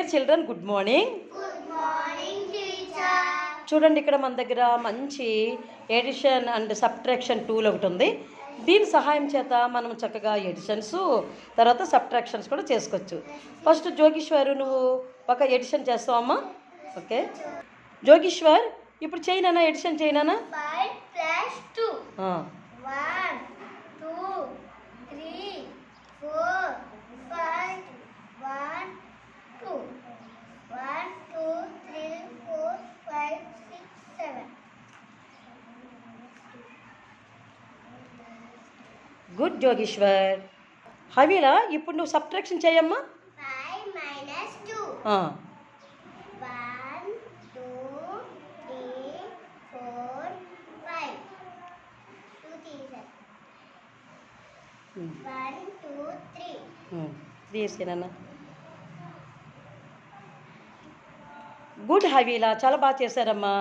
Dear children, good morning. చూడండి, ఇక్కడ మన దగ్గర మంచి ఎడిషన్ అండ్ సబ్ట్రాక్షన్ టూల్ ఒకటి ఉంది. దీని సహాయం చేత మనం చక్కగా ఎడిషన్స్ తర్వాత సబ్ట్రాక్షన్స్ కూడా చేసుకోవచ్చు. ఫస్ట్ జోగేశ్వర్, నువ్వు ఒక ఎడిషన్ చేస్తావమ్మా? ఓకే జోగేశ్వర్, ఇప్పుడు చేయనా ఎడిషన్ చేయనా? 5 + 2 1 2 3 4 5 1 2 1 2 3 4 5 6 7. గుడ్ జోగేశ్వర్. హవీలా, ఇప్పుడు నువ్వు సబ్ట్రాక్షన్ చేయమ్మా. 5 - 2 1 2 3 4 5 2 తీసా 1 2 3 తీసేనా? గుడ్ హవీలా, చాలా బాగా చేశారమ్మా.